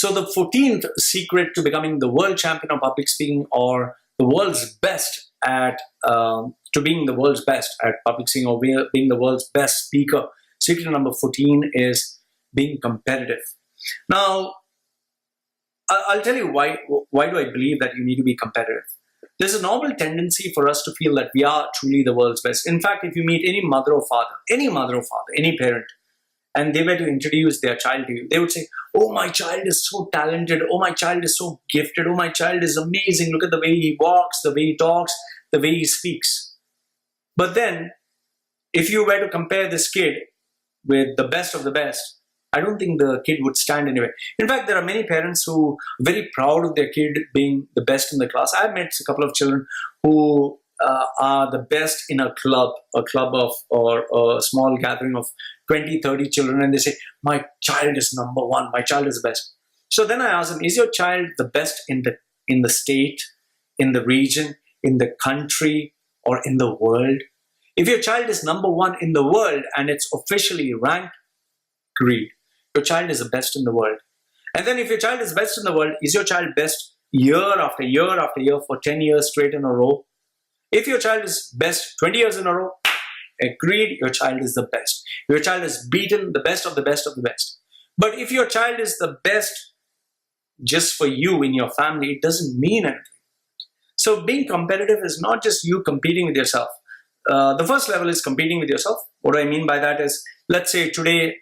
So the 14th secret to becoming the world champion of public speaking, or the world's best at to being the world's best at public speaking, or being the world's best speaker, secret number 14 is being competitive. Now, I'll tell you why do I believe that you need to be competitive. There's a normal tendency for us to feel that we are truly the world's best. In fact, if you meet any mother or father, any parent, and they were to introduce their child to you, they would say, "Oh, my child is so talented. Oh, my child is so gifted. Oh, my child is amazing. Look at the way he walks, the way he talks, the way he speaks." But then, if you were to compare this kid with the best of the best, I don't think the kid would stand anyway. In fact, there are many parents who are very proud of their kid being the best in the class. I've met a couple of children who are the best in a club of, or a small gathering of 20, 30 children, and they say, "My child is number one, my child is the best." So then I ask them, is your child the best in the state, in the region, in the country, or in the world? If your child is number one in the world and it's officially ranked, great. Your child is the best in the world. And then if your child is best in the world, is your child best year after year after year for 10 years straight in a row? If your child is best 20 years in a row, agreed, your child is the best. Your child has beaten the best of the best of the best. But if your child is the best just for you in your family, it doesn't mean anything. So being competitive is not just you competing with yourself. The first level is competing with yourself. What do I mean by that is, let's say today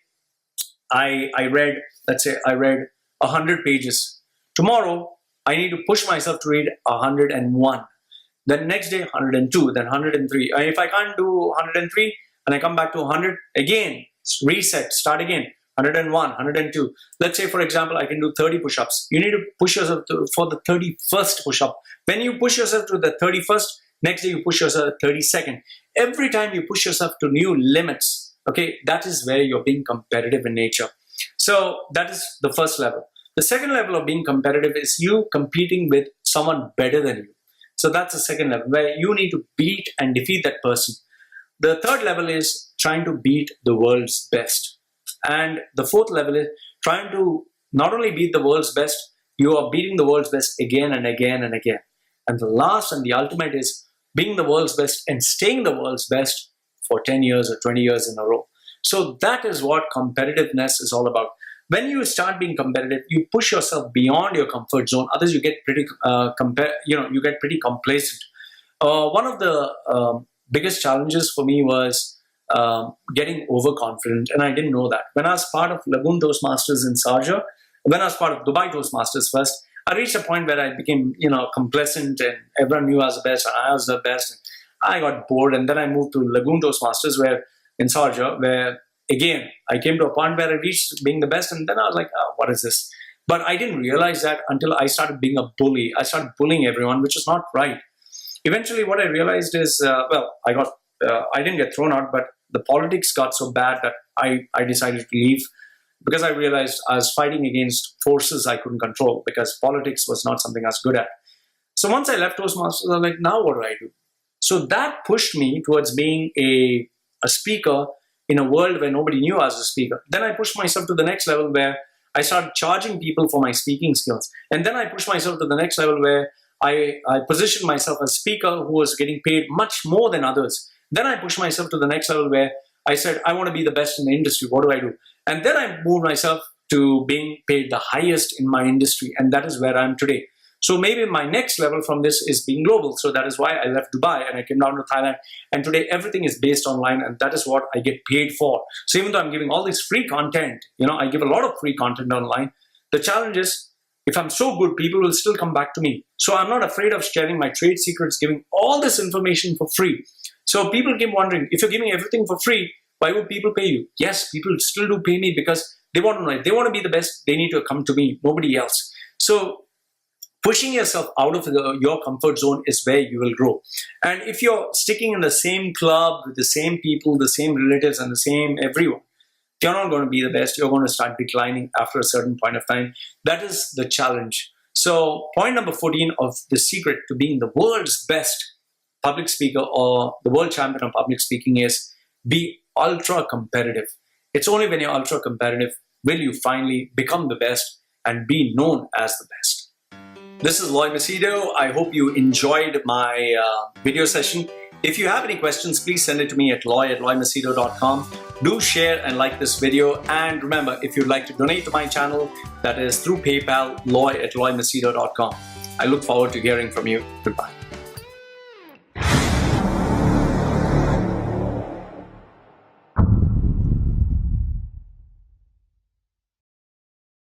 I read 100 pages. Tomorrow, I need to push myself to read 101. Then next day, 102, then 103. And if I can't do 103 and I come back to 100, again, reset, start again, 101, 102. Let's say, for example, I can do 30 push-ups. You need to push yourself for the 31st push-up. When you push yourself to the 31st, next day you push yourself to 32nd. Every time you push yourself to new limits, okay, that is where you're being competitive in nature. So that is the first level. The second level of being competitive is you competing with someone better than you. So that's the second level, where you need to beat and defeat that person. The third level is trying to beat the world's best. And the fourth level is trying to not only beat the world's best, you are beating the world's best again and again and again. And the last and the ultimate is being the world's best and staying the world's best for 10 years or 20 years in a row. So that is what competitiveness is all about. When you start being competitive, you push yourself beyond your comfort zone. Others, you get pretty you get pretty complacent. One of the biggest challenges for me was getting overconfident, and I didn't know that. When I was part of Lagoon Toastmasters in Sharjah, when I was part of Dubai Toastmasters first, I reached a point where I became, complacent, and everyone knew I was the best, and I was the best. I got bored, and then I moved to Lagoon Toastmasters, where in Sharjah, where again I came to a point where I reached being the best, and then I was like, "Oh, what is this?" But I didn't realize that until I started being a bully. I started bullying everyone, which is not right. Eventually, what I realized is, I didn't get thrown out, but the politics got so bad that I decided to leave, because I realized I was fighting against forces I couldn't control, because politics was not something I was good at. So once I left Toastmasters, I was like, now what do I do? So that pushed me towards being a speaker in a world where nobody knew I was a speaker. Then I pushed myself to the next level, where I started charging people for my speaking skills. And then I pushed myself to the next level, where I positioned myself as a speaker who was getting paid much more than others. Then I pushed myself to the next level, where I said, I want to be the best in the industry. What do I do? And then I moved myself to being paid the highest in my industry. And that is where I am today. So maybe my next level from this is being global. So that is why I left Dubai and I came down to Thailand. And today everything is based online, and that is what I get paid for. So even though I'm giving all this free content, I give a lot of free content online. The challenge is, if I'm so good, people will still come back to me. So I'm not afraid of sharing my trade secrets, giving all this information for free. So people keep wondering, if you're giving everything for free, why would people pay you? Yes, people still do pay me, because they want to know. If they want to be the best, they need to come to me, nobody else. So pushing yourself out of your comfort zone is where you will grow. And if you're sticking in the same club with the same people, the same relatives, and the same everyone, you're not going to be the best. You're going to start declining after a certain point of time. That is the challenge. So point number 14 of the secret to being the world's best public speaker, or the world champion of public speaking, is be ultra competitive. It's only when you're ultra competitive will you finally become the best and be known as the best. This is Loy Machedo. I hope you enjoyed my video session. If you have any questions, please send it to me at loy@loymachedo.com. Do share and like this video. And remember, if you'd like to donate to my channel, that is through PayPal, loy@loymachedo.com. I look forward to hearing from you. Goodbye.